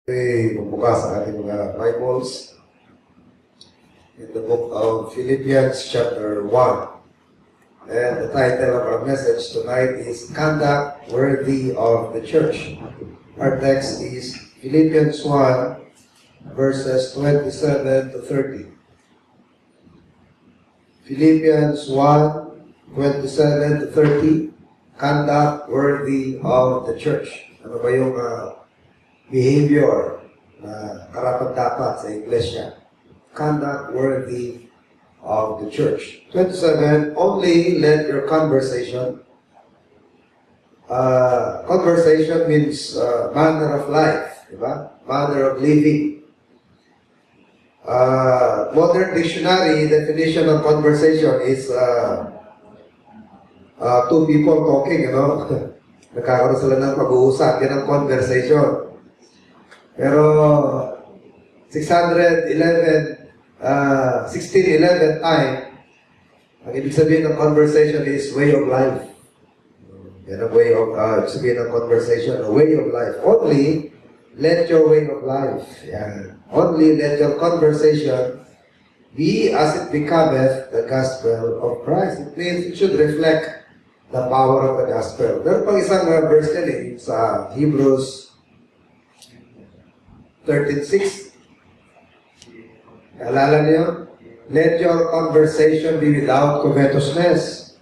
Magbukas sa ating mga Bibles in the book of Philippians chapter 1. And the title of our message tonight is Conduct Worthy of the Church. Our text is Philippians 1 verses 27 to 30. Philippians 1, 27 to 30, Conduct Worthy of the Church. Ano ba yung behavior na karapat-dapat sa iglesia? Conduct worthy of the church. 27, only let your conversation means manner of life, diba? Manner of living. Modern dictionary definition of conversation is two people talking, nagkakaroon sila ng pag-uusap, yan ang conversation. Pero 1611 time, ang ibig sabihin ng conversation is way of life. Yan ang way of, sabihin ng conversation, a way of life. Only let your way of life, yan. Only let your conversation be as it becometh the gospel of Christ. It means it should reflect the power of the gospel. Meron pang isang verse yan sa Hebrews 13:6. Alala niyo? Let your conversation be without covetousness,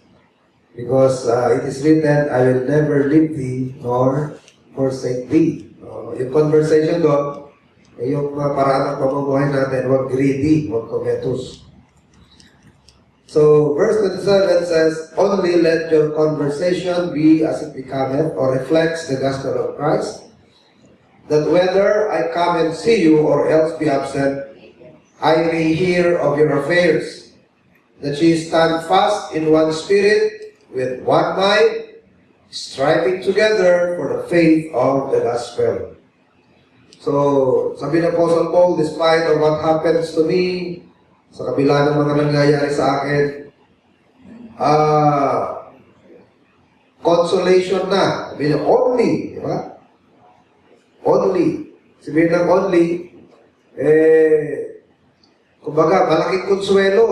because it is written, I will never leave thee nor forsake thee. Yung conversation doon, yung paraan ng pamumuhay natin, huwag greedy, huwag covetous. So, verse 27 says, only let your conversation be as it becometh or reflects the gospel of Christ, that whether I come and see you or else be absent, I may hear of your affairs, that ye stand fast in one spirit, with one mind, striving together for the faith of the gospel. So, sabi ng Apostle Paul, despite of what happens to me, sa kabila ng mga nangyayari sa akin, consolation na. Sabi niya, only, di ba? Only. Sabihin ng only, kumbaga, malaking konsuelo.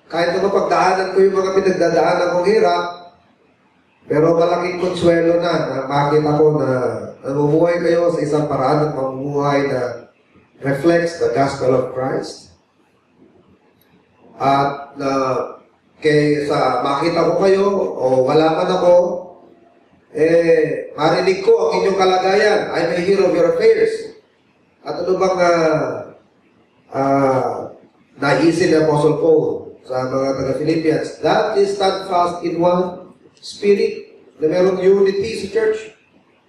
Kahit na mapagdaanan ko yung mga pinagdadaanan kong hirap, pero malaking konsuelo na makita ko na namumuhay kayo sa isang paraan ng pamumuhay na reflects the gospel of Christ. At sa makita ko kayo o wala man ako, marinig ko ang inyong kalagayan. I may hear of your affairs. At ano bang naisip ni Apostle Paul sa mga taga-Philippians? That is stand fast in one spirit. Na merong unity sa church.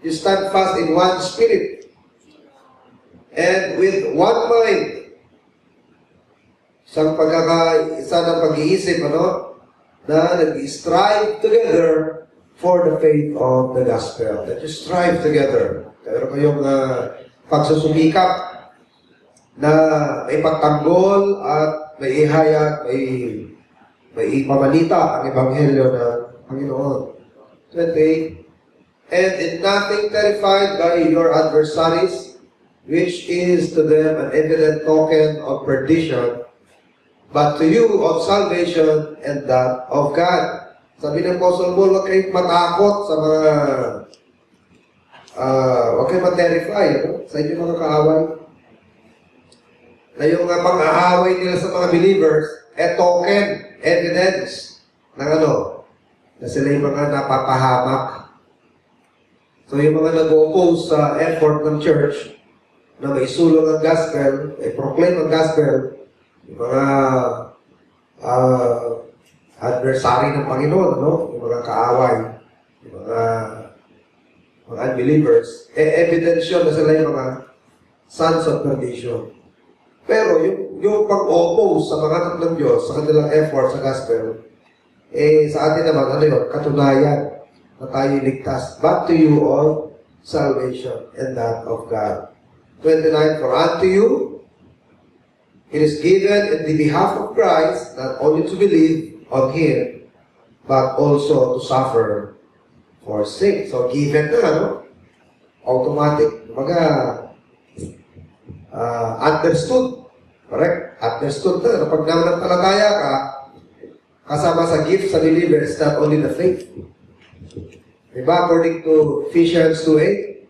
You stand fast in one spirit. And with one mind. Isang isa ng pag-iisip, na nag-strive together for the faith of the gospel. That you strive together. Pero kayong pagsusumikap na may pagtanggol at may ihayag, may ipamalita ang ebanghelyo ng Panginoon. 28. And in nothing terrified by your adversaries, which is to them an evident token of perdition, but to you of salvation and that of God. Sabi ng Apostle Paul, huwag kayong matakot sa mga, huwag kayong ma-terrify, sa inyong mga kaaway. Na yung pang-aaway nila sa mga believers, token, evidence, ng na sila yung mga napapahamak. So yung mga nag-oppose sa effort ng church, na maisulong ang gospel, proclaim ang gospel, yung mga adversary ng Panginoon, yung mga kaaway, yung mga unbelievers, evidence yun na sila yung mga sons of perdition. Pero yung pag-oppose sa mga anak ng Diyos, sa kanilang effort sa gospel, sa atin naman, katunayan na tayo ligtas. But to you all, salvation and that of God. 29, for unto you, it is given in the behalf of Christ, not only to believe on Him, but also to suffer for sake. So, given na, automatic. Kumbaga, understood. Correct? Understood na. Kapag nananampalataya ka, kasama sa gift sa believers, not only the faith. Diba? According to Ephesians 2:8,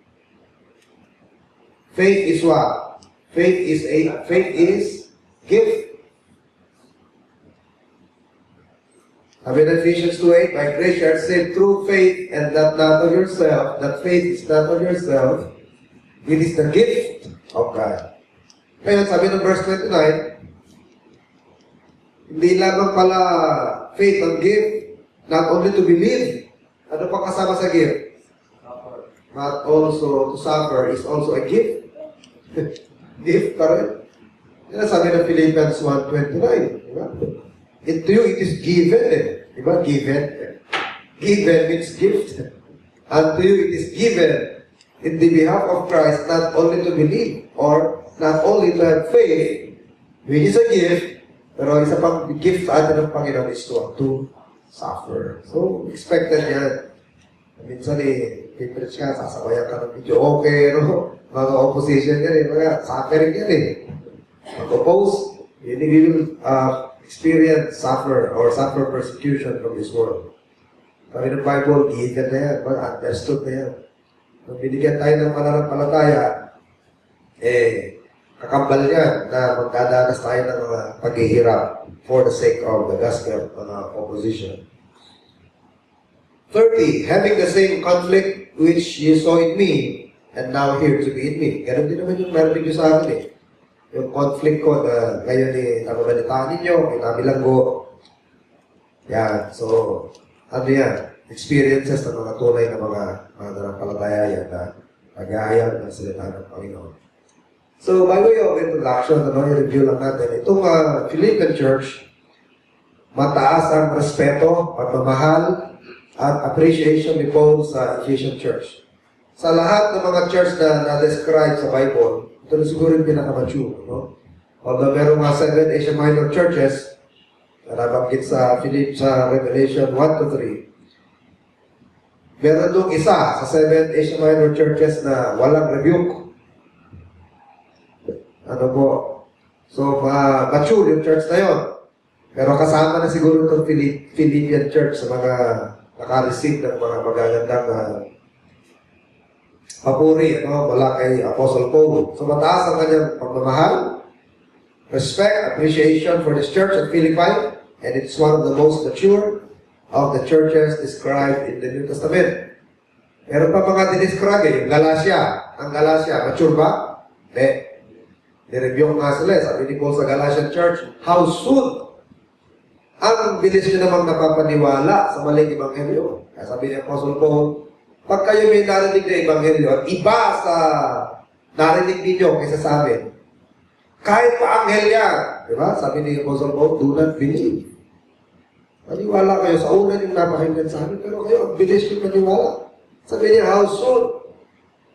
faith is what? Faith is gift. Sabi ng Ephesians 2:8, by grace you are saved through faith, and that not of yourself. That faith is not of yourself. It is the gift of God. Kaya sabi ng verse 29, hindi lamang pala faith ang gift, not only to believe. Ano pa kasama sa gift? Suffer. Not also to suffer is also a gift. Gift pa rin. Yan sabi ng Philippians 1:29. Diba? To you it is given. Diba? Given. Given means gift. And to you it is given in the behalf of Christ, not only to believe or not only to have faith, which is a gift, pero isa pang gift sa atin ng Panginoon is to suffer. So, expected yan. Minsan pipreach ka, sasabayan ka ng video, okay, no? Mga opposition yan mga suffering yan Mag-oppose, you will experience suffer persecution from this world. Sabi ng Bible, given na yan, understood na yan. Nung binigyan tayo ng pananampalataya, kakambal yan na magdadanas tayo ng mga paghihirap for the sake of the gospel ng opposition. 30, having the same conflict which you saw in me and now here to be in me. Ganun din naman yung narinig nyo sa akin Yung conflict ko na ngayon nababalitaan ninyo, may nabilanggo. Yan, so, ano yan? Experiences ng mga tunay na mga nanampalataya yan na nag-aayag ng salita ng Panginoon. So, by way of introduction, i-review lang natin. Itong Philippian Church, mataas ang respeto, pagmamahal, at appreciation ni Paul sa Ephesian Church. Sa lahat ng mga church na na-describe sa Bible, ito na siguro yung pinaka-mature. No? Although meron mga 7 Asia Minor churches, na nabanggit sa Revelation 1-3, meron doon isa sa 7 Asia Minor churches na walang rebuke. Ano po? So, mature yung church na yun. Pero kasama na siguro itong Philippian church sa mga naka-receive ng mga magagandang papuri mula kay Apostle Paul. So, mataas ang kanyang pagmamahal, respect, appreciation for this church at Philippi, and it's one of the most mature of the churches described in the New Testament. Meron pa mga dinescribe yung Galatia. Ang Galatia, mature ba? Hindi. I-review nga sila. Sabi ni Paul sa Galatian Church, how soon ang bilis nyo namang napapaniwala sa maling ebanghelyo. Kaya sabi ni Apostle Paul, pag kayo may narinig na ebanghelyo at iba sa narinig ninyo kaysa sa amin, kahit pa anghel yan, di ba? Sabi ni Apostle Paul, do not believe. Maniwala kayo sa una yung napakinggan sa amin, pero kayo, ang bilis nyo maniwala. Sabi niya, how soon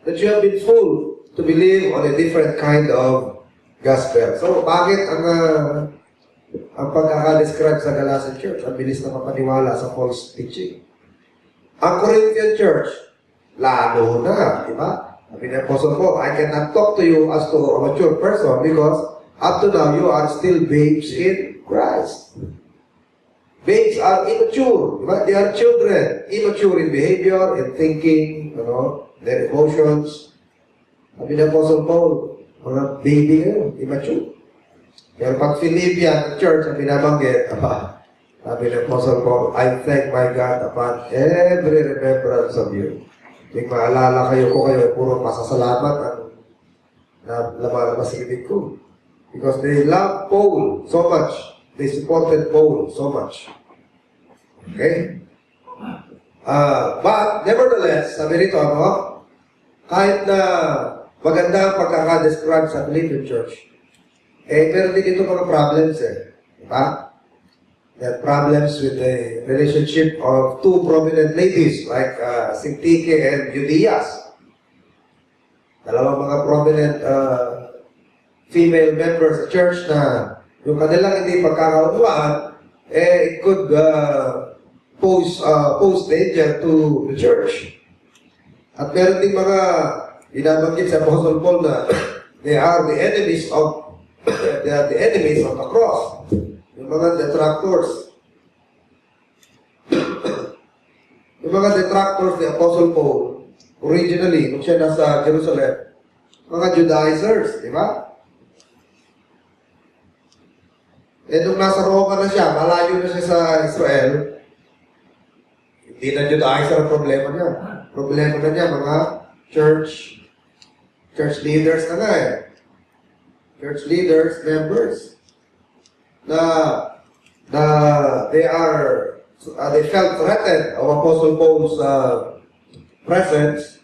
that you have been full to believe on a different kind of gospel. So, bakit ang pagkaka-describe sa Galatian Church, ang bilis na mapaniwala sa false teaching? Ang Corinthian Church, lalo na, di ba? Sabi ni Apostle Paul, I cannot talk to you as to a mature person because up to now, you are still babes in Christ. Babes are immature, di ba? They are children, immature in behavior, in thinking, their emotions. Sabi ni Apostle Paul, mga baby ngayon, immature. Pero pag Philippian Church ang binabanggit, sabi ng Apostle Paul, I thank my God upon every remembrance of you. Kung maalala kayo, puro pasasalamat ang lumalabas sa ibig ko. Because they love Paul so much. They supported Paul so much. Okay? But, nevertheless, sabi rito, kahit na maganda ang pagkaka-describe sa Philippian Church, meron din ito mga problems diba? They have problems with the relationship of two prominent ladies like Syntyche and Euodias. Dalawang mga prominent female members sa church na yung kanilang hindi pagkakaunawaan, it could pose danger to the church. At meron din mga binabanggit sa Apostle Paul na They are the enemies of they are the enemies of the cross. Yung mga detractors. Yung mga detractors ni Apostle Paul, originally, nung siya nasa Jerusalem, mga Judaizers, di ba? Eh, nung nasa Roma na siya, malayo na siya sa Israel, hindi na Judaizer ang problema niya. Problema na niya, mga church leaders na nga eh. Church leaders, members, na they felt threatened of Apostle Paul's presence,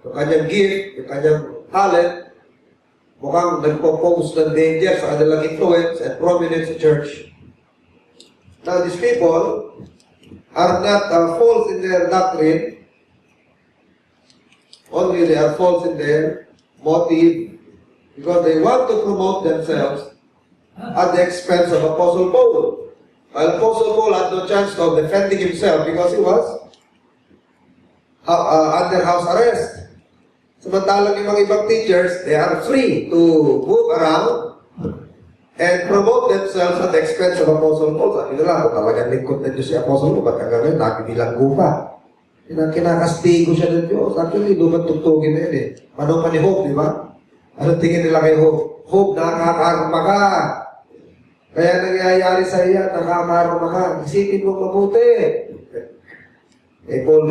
yung kanyang gift, yung kanyang talent, mukhang nagpo-pose ng danger sa kanilang influence and prominence sa church. Now, these people are not false in their doctrine, only they are false in their motive, because they want to promote themselves at the expense of Apostle Paul. While Apostle Paul had no chance of defending himself because he was under house arrest. Samantalang yung mga ibang teachers, they are free to move around and promote themselves at the expense of Apostle Paul. Sabi nila, talagang lingkod na Diyos si Apostle Paul, ba't hanggang ngayon, nakibilanggo pa. Kinakastigo siya ng Diyos. Actually, lumang tugtugin na yun eh. Paano pa ni Hope, di ba? Ano tingin nila kay Hope? Hope, nakakarma ka. Kaya nangyayari sa iya, nakakarma ka. Isipin mo mabuti. Paul,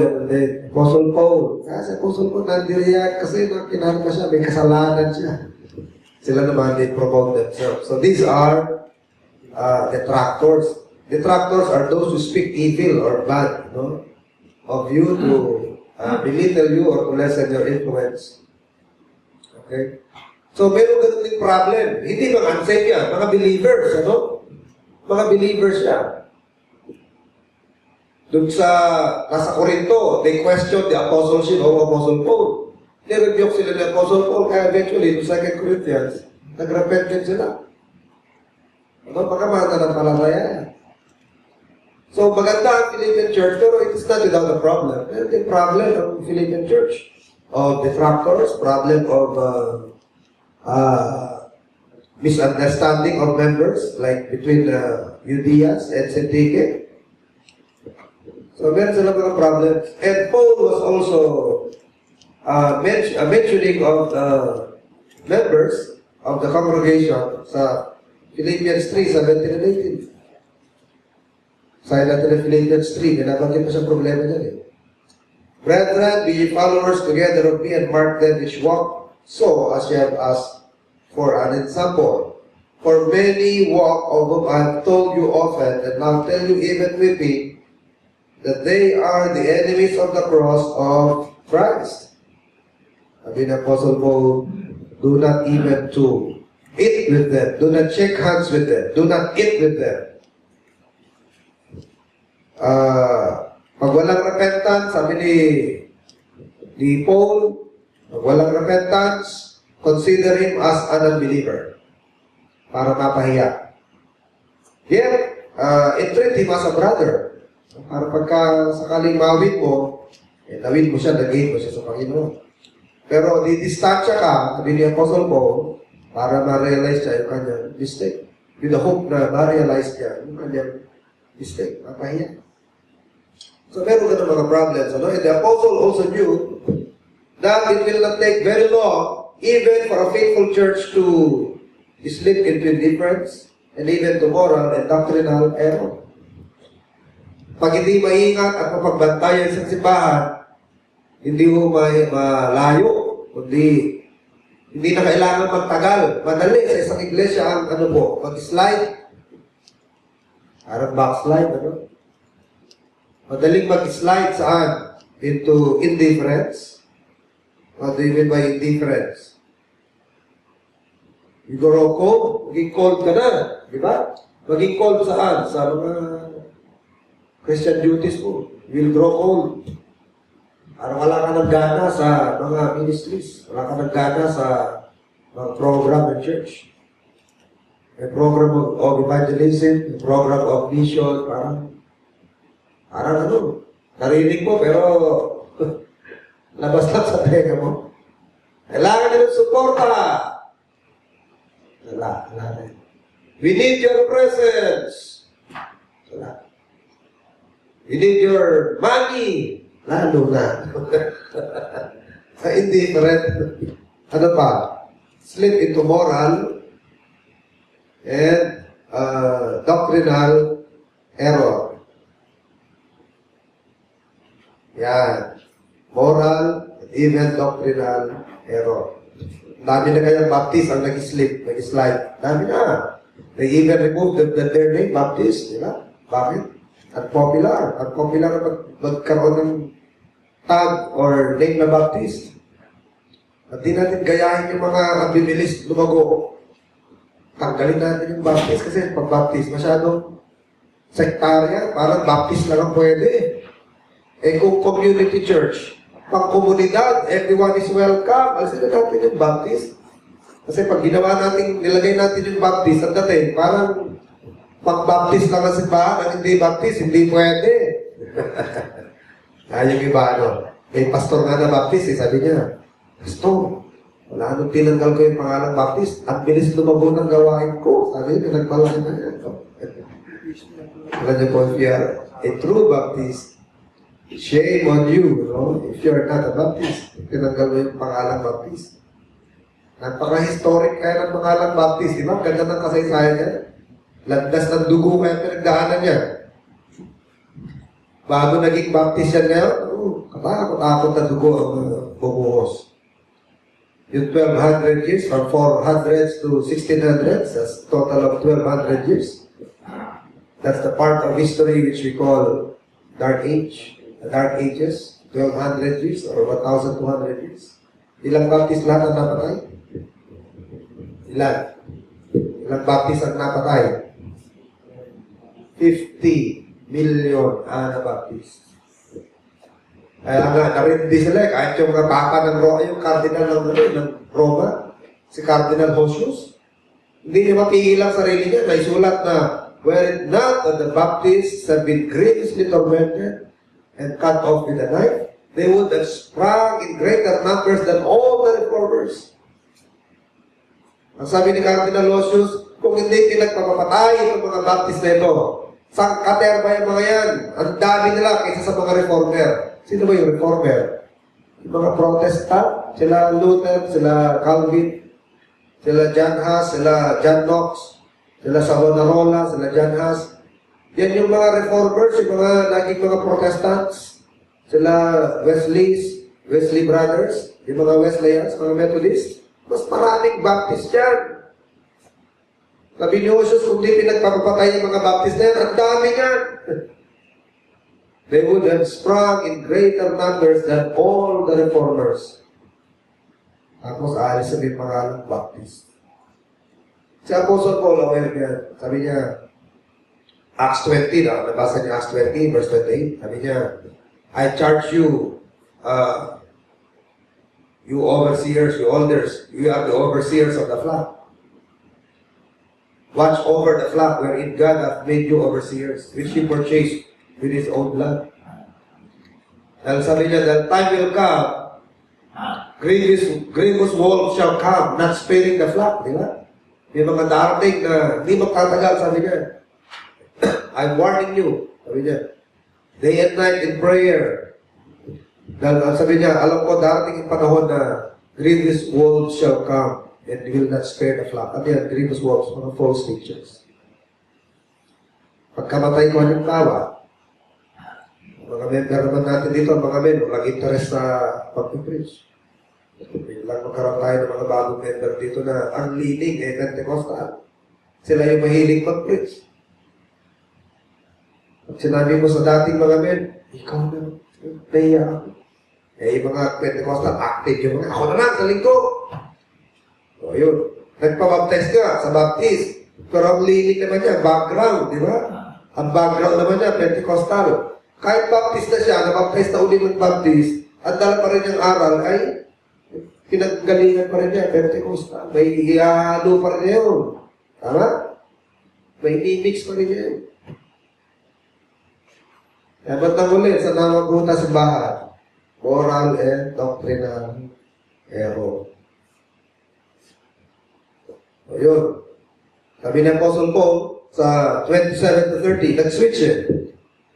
Apostle Paul. Kasi Apostle Paul, nandiriyak kasi kinarma siya, may kasalanan siya. Sila naman, they promote themselves. So these are detractors. Detractors are those who speak evil or bad, no? Of you to belittle you or to lessen your influence. Okay? So, meron ganun din problem. Hindi mga unsafe yan. Mga believers, ano? Mga believers yan. Doon sa, nasa Corinto, they questioned the apostleship of Apostle Paul. Nirebuke sila ng Apostle Paul, kaya eventually, in 2 Corinthians, nag-repent din sila. Ano? Mga mananampalataya. So, maganda ang Philippian Church, pero it is not without a problem. Meron din problem ang Philippian Church. Of detractors, problem of misunderstanding of members, like between Judeas and Syntyche. So, meron sila mga problems. And Paul was also mentioning of the members of the congregation sa Philippians 3, 17 and 18. Sa natin ng Philippians 3, binabanggit pa siya problema niyan eh. Brethren, be ye followers together of me and mark them which walk so as ye have asked for an example. For many walk, of whom I have told you often, and now tell you even weeping, that they are the enemies of the cross of Christ. Sabi ng Apostle Paul, do not even to eat with them. Do not shake hands with them. Do not eat with them. Pag walang repentance, sabi ni Paul, pag walang repentance, consider him as an unbeliever para mapahiya. Yet, entreat him as a brother. Para pagka sakaling mawin mo, nawin mo siya, nag-gain mo siya sa Panginoon. Pero didistansya ka, sabi ni Apostle Paul, para ma-realize siya yung kanyang mistake. With the hope na ma-realize niya yung kanyang mistake, mapahiya. So, meron ka ng mga problems. Ano? And the Apostle also knew that it will not take very long even for a faithful church to slip into indifference and even to moral and doctrinal error. Pag hindi maingat at mapagbantayan sa simbahan, hindi mo malayo, kundi hindi na kailangan magtagal. Madali sa isang iglesia ang mag-slide. Parang backslide, ano? Madaling mag-slide saan? Into indifference. What do you mean by indifference? You grow cold, maging cold ka na. Di ba? Maging cold saan? Sa mga Christian duties mo. You will grow cold. Parang wala ka ng gana sa mga ministries. Wala ka ng gana sa mga program ng church. May program of evangelism, may program of mission, parang narinig mo pero labas lang sa tenga mo. Kailangan nila suporta. Wala rin. We need your presence. Wala. We need your money. Lalo na. Indifferent. Ano pa? Slip into moral and doctrinal error. Yan. Moral and even doctrinal error. Dami na kaya Baptist ang nag-slide. Dami na. They even removed their name, Baptist. Di ba? Bakit? Unpopular. Unpopular na magkaroon ng tag or name na Baptist. At di natin gayahin yung mga bibilis lumago. Tanggalin natin yung Baptist kasi pag Baptist masyadong sektarya, parang Baptist lang ang pwede. Eh kung community church, pang komunidad, everyone is welcome. Alisin na natin yung Baptist. Kasi pag ginawa natin, nilagay natin yung Baptist, ang dating, parang pag-Baptist lang ang simbahan, ang hindi Baptist, hindi pwede. Yung iba, may pastor nga na Baptist, sabi niya, Pastor, wala nang tinanggal ko yung pangalang Baptist, ang bilis lumago ng gawain ko. Sabi niya, nagmalaki na yan. Alam niyo po, if you are a true Baptist, shame on you, if you are not a Baptist, tinanggal mo yung pangalang Baptist. Napaka-historic kaya ng pangalang Baptist, di ba? Ganda ng kasaysayan niya. Landas ng dugo kaya pinagdaanan niya. Bago naging Baptist yan ngayon, katakot-takot na dugo ang bumuhos. Yung 1,200 years, from 400s to 1600s, that's total of 1,200 years. That's the part of history which we call Dark Age, the Dark Ages, 1,200 years or 1,200 years. Ilang Baptist lahat ang napatay? Ilang Baptist ang napatay? 50 million Anabaptist. Kaya nga, narindi sila kahit yung mga papa ng Roma, yung cardinal ng Roma, si Cardinal Hosius, hindi niya mapigil ang sarili niya. May sulat na, were it not that the Baptists have been grievously tormented and cut off with a knife, they would have sprung in greater numbers than all the reformers. Ang sabi ni Cardinal Hosius, kung hindi pinagpapatay ng mga Baptist na ito, sangkater ba yung mga yan? Ang dami nila kaysa sa mga reformer. Sino ba yung reformer? Yung mga protestant, sila Luther, sila Calvin, sila John Huss, sila John Knox, sila Savonarola, sila John Huss. Yan yung mga reformers, yung mga naging mga protestants, sila Wesley Brothers, yung mga Wesleyans, mga Methodists. Mas maraming Baptist yan. Sabi ni Jesus, kung di pinagpapatay yung mga Baptist na yan, ang dami yan. They would have sprung in greater numbers than all the reformers. Tapos aalis sabi pangalang Baptist. Si Apostle Paul, aware niya, sabi niya, Acts 20, nabasa niya Acts 20, verse 28, sabi niya, I charge you, you overseers, you elders, you are the overseers of the flock. Watch over the flock wherein God hath made you overseers, which He purchased with His own blood. Dahil sabi niya, that time will come, grievous wolves shall come, not sparing the flock, di ba? May mga darating na hindi magtatagal, sabi niya. I'm warning you, sabi niya. Day and night in prayer. Dahil sabi niya, alam ko darating yung panahon na grievous wolves shall come and will not spare the flock. At yan, grievous wolves, mga false teachers. Pagkamatay ko halimbawa, mga member naman natin dito, mga men, walang interest sa pag-preach. Lang magkaroon tayo ng mga bagong member dito na ang leading ay Pentecostal. Sila yung mahilig mag-preach. At sinabi mo sa dating mga men, ikaw na, naiya ako. Eh, yung mga Pentecostal, active yung mga, ako na lang, sa linggo. O, yun. Nagpabaptize ka sa Baptist. Pero ang leading naman niya, background, di ba? Ang background naman niya, Pentecostal. Kahit Baptist na siya, nabaptize na ulit ng Baptist, at dala pa rin yung aral, ay pinaggalingan pa rin niya, Pentecostal. May ihalo pa rin niya yun. Tama? May mimix pa rin niya yun. Kaya ba't nang ulit sa namaguta sa bahay? Moral and doctrinal error. So, yun. Sabi ng Apostle Paul sa 27 to 30, nag-switch eh.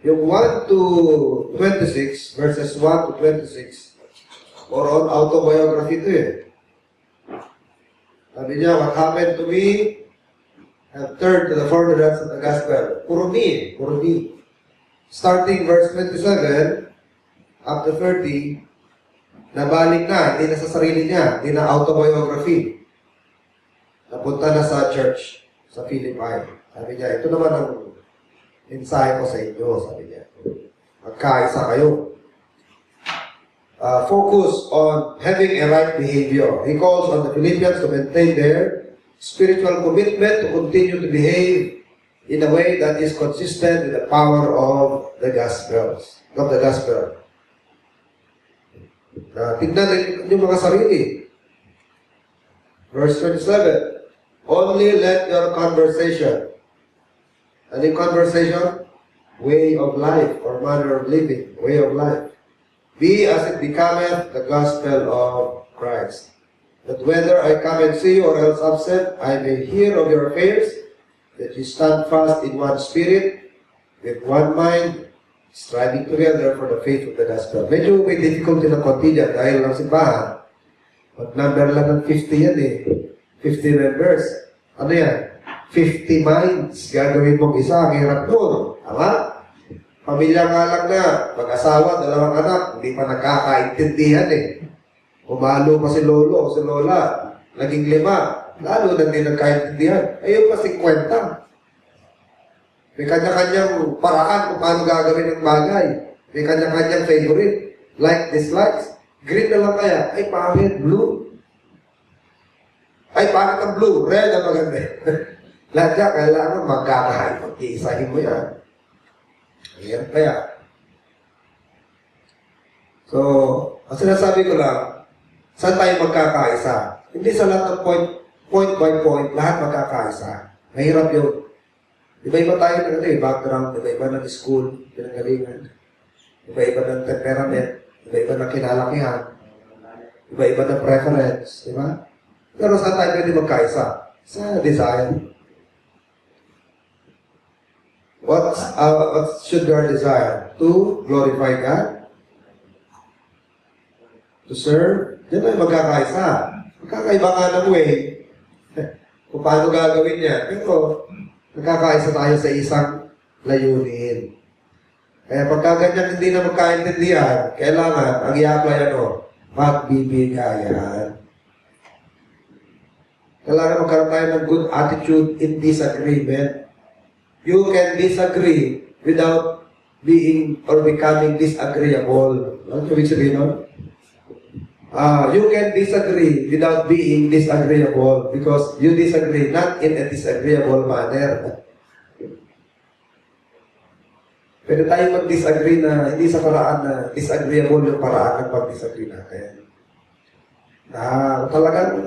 Yung 1 to 26, verses 1 to 26, or on autobiography to eh. Sabi niya, what happened to me have turned to the furtherance of the gospel. Puro me eh, puro me. Starting verse 27, up to 30, nabalik na, hindi na sa sarili niya, hindi na autobiography. Napunta na sa church, sa Philippi. Sabi niya, ito naman ang mensahe ko sa inyo, sabi niya. Magkaisa kayo. Focus on having a right behavior. He calls on the Philippians to maintain their spiritual commitment to continue to behave in a way that is consistent with the power of the gospel. Tignan rin yung mga sarili. Verse 27, only let your conversation, ano yung conversation? Way of life or manner of living, way of life. Be as it becometh the gospel of Christ. That whether I come and see you or else absent, I may hear of your affairs, that you stand fast in one spirit, with one mind, striving together for the faith of the gospel. Medyo may difficulty ng konti dyan dahil lang simbahan. Mag-number lang ng 50 yan eh. 50 members. Ano yan? 50 minds. Gagawin mong isa. Ang hirap doon. Tama? Pamilya nga lang na. Mag-asawa, dalawang anak. Hindi pa nagkakaintindihan eh. Umalo pa si lolo o si lola. Naging 5. Lalo na hindi nagkaintindihan. Ayun pa 50. May kanya-kanyang paraan kung paano gagawin ng bagay. May kanya-kanyang favorite. Like, dislikes. Green na lang kaya. Ay, pangit. Blue. Ay, pangit ang blue. Red ang maganda. Lahat yan, kailangan magkakahay. Pag-iisahin mo yan. Ayan kaya. So, ang sinasabi ko lang, saan tayo magkakaisa? Hindi sa lahat ng point by point, lahat magkakaisa. Mahirap yun. Iba-iba tayo ng background, iba-iba ng school, pinanggalingan. Iba-iba ng temperament, iba-iba ng kinalakihan, iba-iba ng preference, di ba? Pero saan tayo pwede magkaisa? Sa desire. What should our desire? To glorify God? To serve? Diyan tayo magkakaisa. Magkakaiba nga ng way. Kung paano gagawin niya. Pero, nagkakaisa tayo sa isang layunin. Kaya pagka ganyan hindi na magkaintindihan, kailangan, ang i-apply magbibigayan. Kailangan magkaroon tayo ng good attitude in disagreement. You can disagree without being or becoming disagreeable. Ano ibig sabihin nun? You can disagree without being disagreeable because you disagree not in a disagreeable manner. Pwede tayo mag-disagree na hindi sa paraan na disagreeable yung paraan ng pag-disagree natin. Talagang,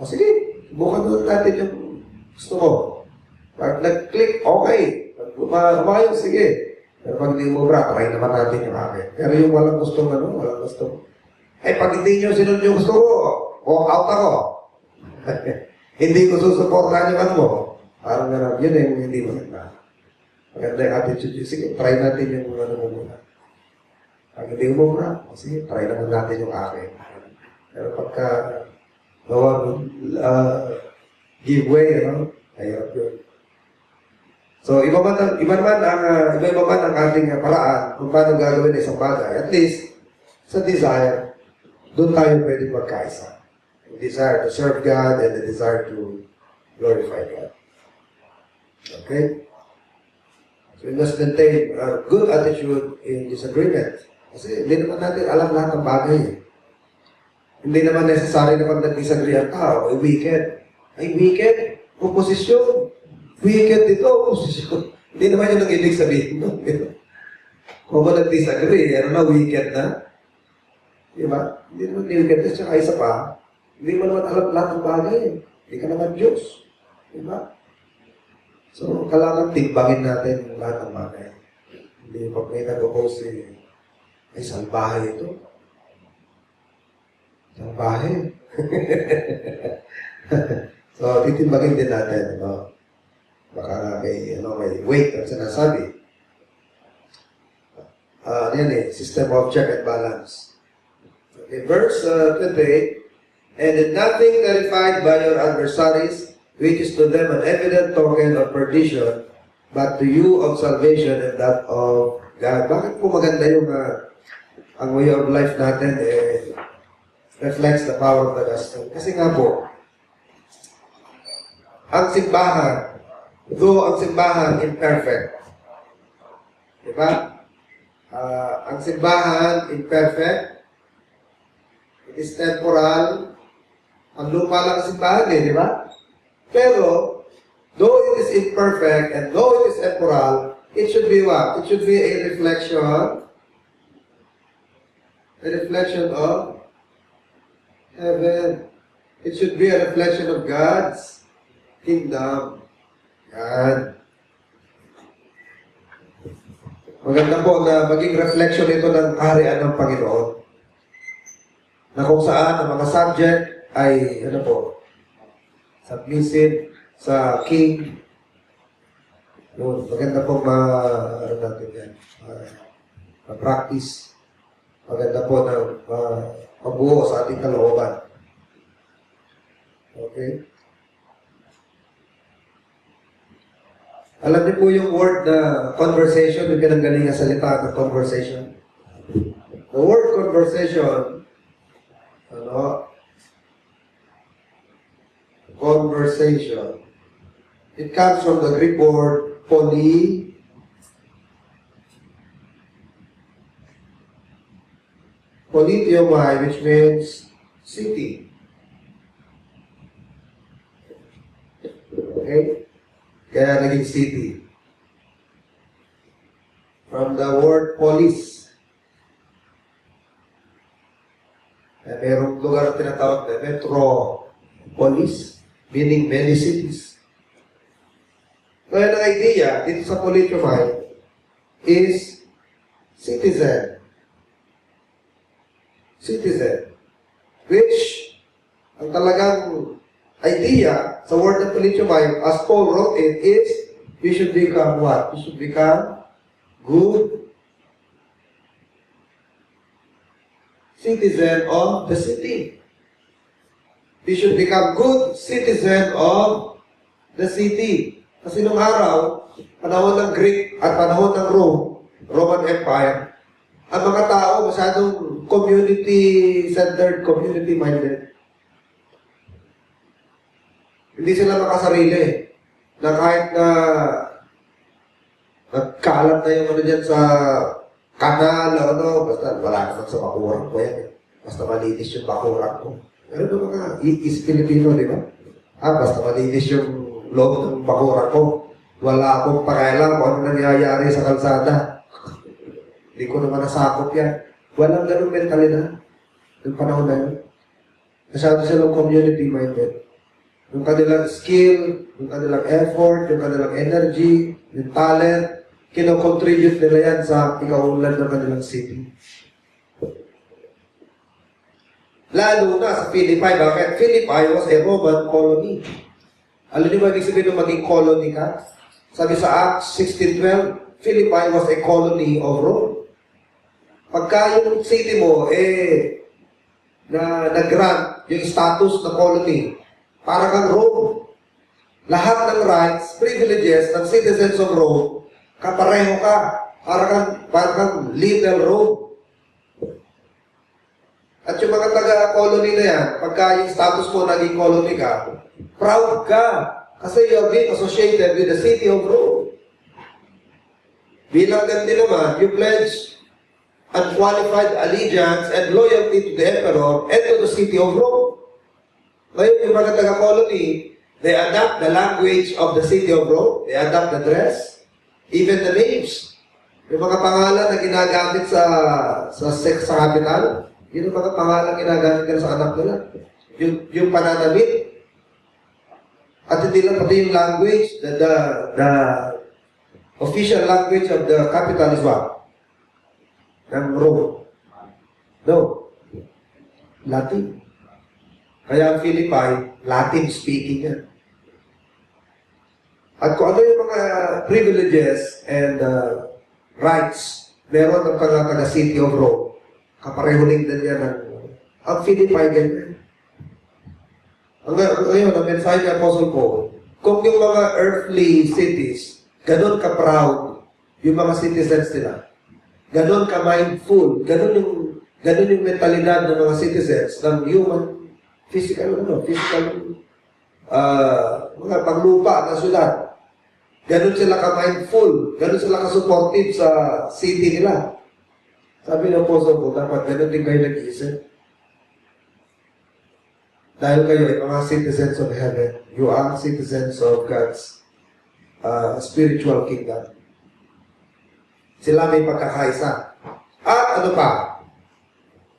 sige, subukan doon natin yung gusto mo. Pag nag-click, okay. Pag umayos, sige. Pero pag hindi mo try naman natin yung akin. Pero yung walang gustong walang gustong. Pag hindi nyo sinunod yung gusto ko, walk out ako. Hindi ko susuportahan yung mo. Parang gano'n, yun yung hindi maganda. Maganda yung attitude. Sige, try natin yung muna. Pag hindi mo sige, try naman natin yung akin. Pero pagka give way, ayun yun. So, iba man ang ating paraan kung paano gagawin isang bagay. At least, sa desire, doon tayo pwede magkaisa. The desire to serve God and the desire to glorify God. Okay? So, we must maintain a good attitude in disagreement. Kasi hindi naman natin alam lahat ng bagay. Hindi naman necessary na pag nag-disagree ang tao, ay wicked. Ay wicked? Oposisyon. Wicked dito, oposisyon. Hindi naman yun ang ibig sabihin. No? Kung ba nag-disagree, wicked na? Diba? Hindi naman wicked. Tsaka isa pa, hindi mo naman alam lahat ng bagay. Hindi ka naman Diyos. Diba? So, kailangan timbangin natin lahat ng bagay. Hindi pag may nag-oppose ay salbahe ito. Salbahe. So, titimbagin din natin. No? Baka may weight ang sinasabi. Yan system of check and balance. Okay, verse 28, and in nothing terrified by your adversaries, which is to them an evident token of perdition, but to you of salvation and that of God. Bakit po maganda yung ang way of life natin reflects the power of the gospel? Kasi nga po, ang simbahan, though ang simbahan imperfect, di ba? Ang simbahan imperfect, it is temporal, ang lupa lang ang simbahan di ba? Pero, though it is imperfect and though it is temporal, it should be what? It should be a reflection of heaven. It should be a reflection of God's kingdom. Yan. Maganda po na maging reflection ito ng kaharian ng Panginoon. Na kung saan ang mga subject ay, submissive sa king. Yun, maganda po natin yan. Ma-practice. Maganda po na mabuo sa ating kalooban. Okay? Alam niyo po yung word na conversation, yung pinanggalingan salita na conversation. The word conversation, conversation, it comes from the Greek word politeomai, which means city. Okay? Kaya naging city. From the word polis. Merong lugar na tinatawag na metropolis, meaning many cities. Kaya ang idea dito sa politeomai is citizen. Citizen. Which, ang talagang idea sa word ng politeomai, as Paul wrote it, is we should become what? We should become good citizen of the city. We should become good citizen of the city. Kasi nung araw, panahon ng Greek at panahon ng Roman Empire, ang mga tao masyadong community-centered, community-minded. Hindi sila makasarili na kahit na nagkalat na yung dyan sa kanal, basta wala naman sa bakurang ko yan. Basta malinis yung bakurang ko. Pero yung mga is Filipino, di ba? Basta malinis yung loob ng bakurang ko. Wala akong pakialam kung ano nangyayari sa kalsada. Hindi ko naman nasakop yan. Walang ganun mentalidad yung panahon na yun. Masyado silang community-minded. Yung kanilang skill, yung kanilang effort, yung kanilang energy, yung talent, kino-contribute nila yan sa ikaunlad ng kanilang city. Lalo na sa Philippi. Bakit? Philippi was a Roman colony. Alam niyo ba ibig sabihin ng maging colony ka? Sabi sa Acts 16:12, Philippi was a colony of Rome. Pagka yung city mo, nag-grant yung status na colony, para kang Rome. Lahat ng rights, privileges ng citizens of Rome, kapareho ka. Para kang little Rome. At yung mga taga-colony na yan, pagka yung status mo naging colony ka, proud ka. Kasi you have been associated with the city of Rome. Bilang ganti naman, you pledge unqualified allegiance and loyalty to the emperor and to the city of Rome. Ngayon, yung mga taga-colony, they adapt the language of the city of Rome, they adapt the dress, even the names. Yung mga pangalan na ginagamit sa capital, yun yung mga pangalan ginagamit nila sa anak nila. Yung pananamit. At hindi lang pati yung language, the official language of the capital is what? Ng Rome. No. Latin. Kaya ang Philippi, Latin speaking yan. At kung ano yung mga privileges and rights meron ng taga-City of Rome, kapareho din yan ng ang Philippi ganyan. Ngayon, ang mensahe ni Apostle Paul, kung yung mga earthly cities, ganun ka-proud yung mga citizens nila, ganun ka-mindful, ganun yung mentalidad ng mga citizens ng human, physical, mga panglupa na syudad. Ganun sila ka-mindful, ganun sila ka-supportive sa city nila. Sabi ng Apostle Paul, dapat ganun din kayo nag-iisip. Dahil kayo ay mga citizens of heaven, you are citizens of God's spiritual kingdom. Sila may pagkakaisa. At ano pa?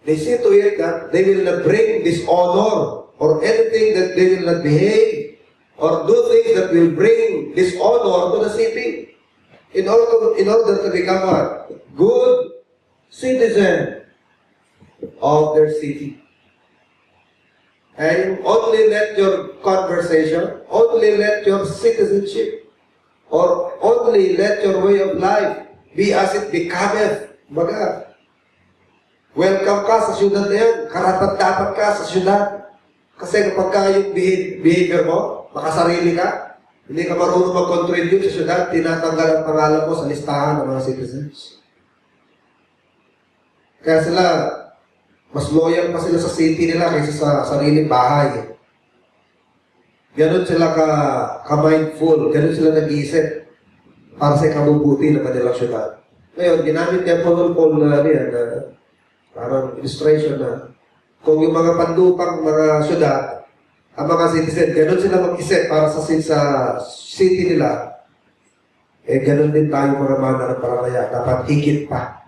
They see to it that they will not bring dishonor or anything that they will not behave or do things that will bring dishonor to the city in order to become a good citizen of their city. And only let your conversation, only let your citizenship, or only let your way of life be as it becometh. Baga, welcome ka sa syudad na yan. Karapat-dapat ka sa syudad. Kasi kapag ka yung behavior mo, makasarili ka, hindi ka marunong mag-contribute sa syudad, tinatanggal ang pangalan mo sa listahan ng mga citizens. Kaya sila, mas loyal pa sila sa city nila kaysa sa sariling bahay. Ganon sila ka-mindful, ganon sila nag-iisip para sa ikabubuti ng kanilang syudad. Ngayon, ginamit niya Paul na parang illustration na kung yung mga pandupang mga syudad, ang mga citizen, ganon sila mag-isip para sa city nila, ganon din tayo mga mananampalataya. Dapat higit pa.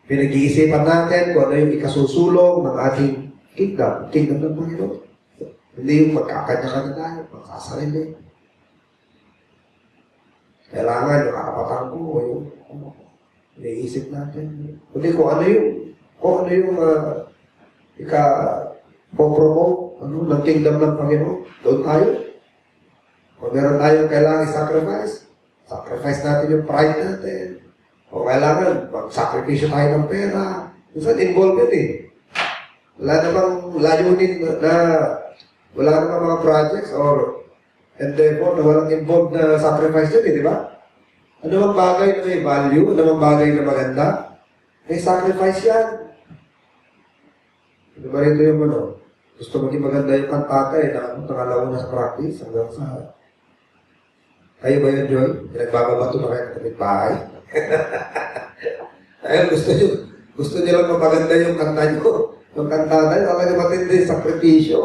Pinag-iisipan natin kung ano yung ikasusulong ng ating kingdom ng Panginoon. Hindi yung magkakanya-kanya tayo, magkasarili. Kailangan yung kakapatang ko, yung iniisip natin. Kundi kung ano yung ika-promote ng kingdom ng Panginoon, doon tayo. Kung meron tayong kailangan sacrifice natin yung pride natin. O kailangan, mag-sakripisyo tayo ng pera. Minsan, involved yun eh. Wala namang layunin na wala namang mga projects or endeavor na walang involved na sacrifice yun eh, di ba? Ano mang bagay na may value, ano mang bagay na maganda, may sacrifice yan. Di ba rito yung gusto maging maganda yung kantata eh, nakalaw na sa practice hanggang sa... Kayo ba yun, Joy? Pinagbababato na kayo ng kapitbahay? Ayun, gusto nyo lang mapaganda yung kanta nyo. Yung kanta na yun, talaga matindi, sakripisyo.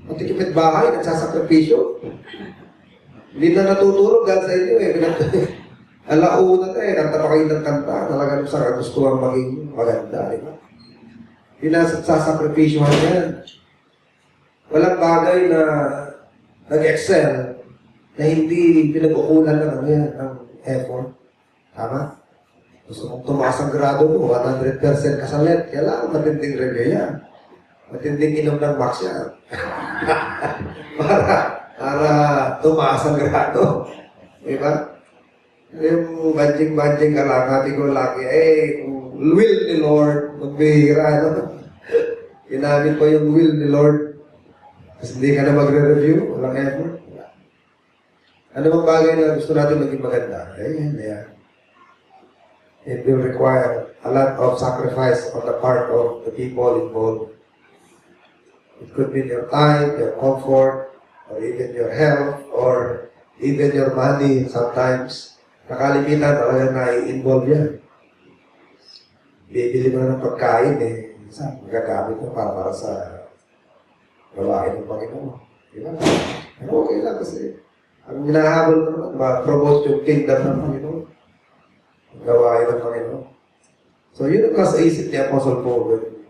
Pati kapitbahay, nagsasakripisyo. Hindi na natutulog dahil sa inyo eh. Alauna na eh, kanta pa kayo ng kanta. Talaga sa gusto ang maging maganda, di ba? Pinasasakripisyohan yan. Walang bagay na nag-excel na hindi pinag-ukulan ng effort. Tama? Gusto mong tumaas ang grado mo, 100% kasalit. Kailangan matinding review yan. Matinding inom ng max yan. para tumaas ang grado. Diba? Yung banjing-banjing ka lang, natin ko laki, will ni Lord, magbihira, Ginamit ko yung will ni Lord. Kasi hindi ka na magre-review, walang effort. Ano bang bagay na gusto natin maging maganda? Yan. It will require a lot of sacrifice on the part of the people involved. It could be your time, your comfort, or even your health, or even your money sometimes. Nakalimitan talaga na i-involve yan. Bibili mo na ng pagkain minsan magagamit mo para sa gawain ng Panginoon. Diba? Okay lang kasi ang hinahabol mo naman, ma-promote yung kingdom ng Panginoon. Gawain ng Panginoon. So, yun ang nasa isip ni Apostle Paul when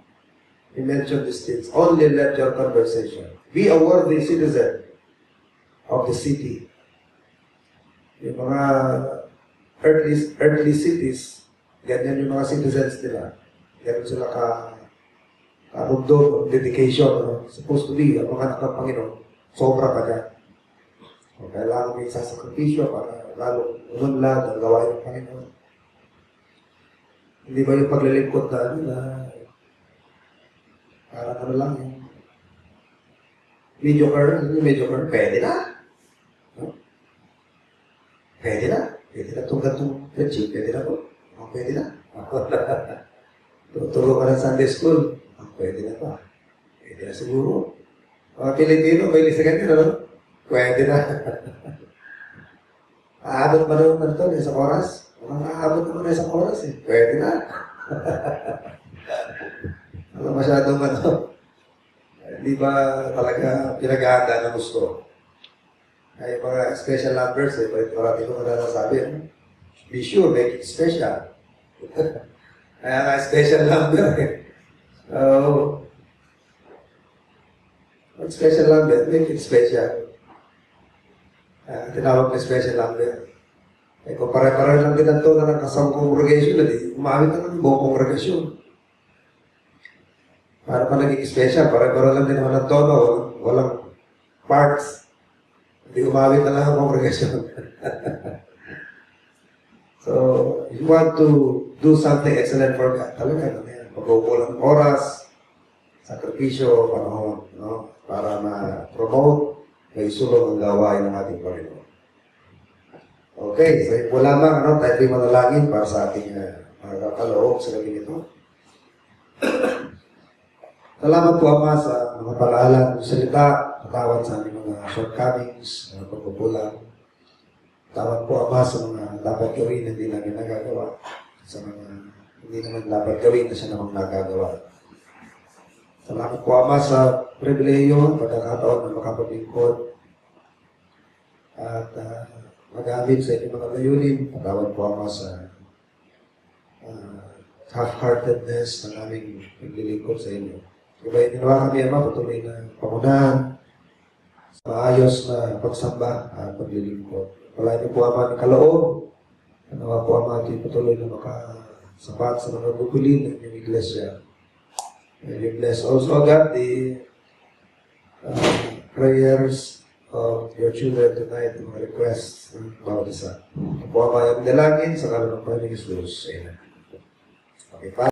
he mentioned these things. Only let your conversation be a worthy citizen of the city. Yung mga earthly cities, ganyan yung mga citizens nila. Ganyan sila karugdog, dedication. Supposed to be, ang mga anak ng Panginoon, sobra pa dyan. O kailangan may sasakripisyo para lalong umunlad ang gawain ng Panginoon. Hindi ba yung paglilingkod na ano na parang ano lang yung mediocre, pwede na. No? Pwede na itong gantong legit, pwede na po. Oh, pwede na. Tuturo ka ng Sunday school. Oh, pwede na pa. Pwede na siguro. Mga Pilipino, may lisagan yun, ano? Pwede na. Aabot ba naman ito sa oras? Aabot naman sa oras eh. Pwede na. Ano masyadong ano? Hindi ba talaga pinag-aanda na gusto? Ay mga special numbers eh. Parati ko na nasabi. Be sure, make it special. Kaya nga special number eh. Special number, make it special. Tinawag na special number. Eh kung pare-pare lang din ang tono ng kasama congregation, umawit na ng buong congregation. Para pa naging special, pare-pare lang din naman ang tono, walang parts. Hindi umawit na lang ang congregation. So, if you want to do something excellent for God, talaga na yan. Pag-uupo ng oras, sakripisyo, panahon, no? Para ma-promote, may sulong ang gawain ng ating Panginoon. Okay, so yun po lamang, ano, tayo po'y manalangin para sa ating mga kaloob sa gabi nito. Salamat po, Ama, sa mga palaala ng salita, patawad sa aming mga shortcomings, mga pagkukulang. Tawad po, Ama, sa mga dapat gawin na hindi namin nagagawa, sa mga hindi naman dapat gawin na siya namang nagagawa. Salamat po, Ama, sa pribileyo, pagkakataon na makapaglingkod at magamit sa inyong mga layunin. Patawad po, Ama, sa half-heartedness ng aming paglilingkod sa inyo. Kaya ginawa kami, Ama, patuloy na pangunahan sa maayos na pagsamba at paglilingkod. Wala niyo po, Ama, ng kaloob. Nawa po, Ama, at patuloy na makasapat sa mga gugulin ng inyong iglesia. And you bless also, God, the prayers of your children tonight, mga requests ng bawat isa. Po, Ama, yung dalangin sa kalan ng Panginoon Jesus. Amen. Okay,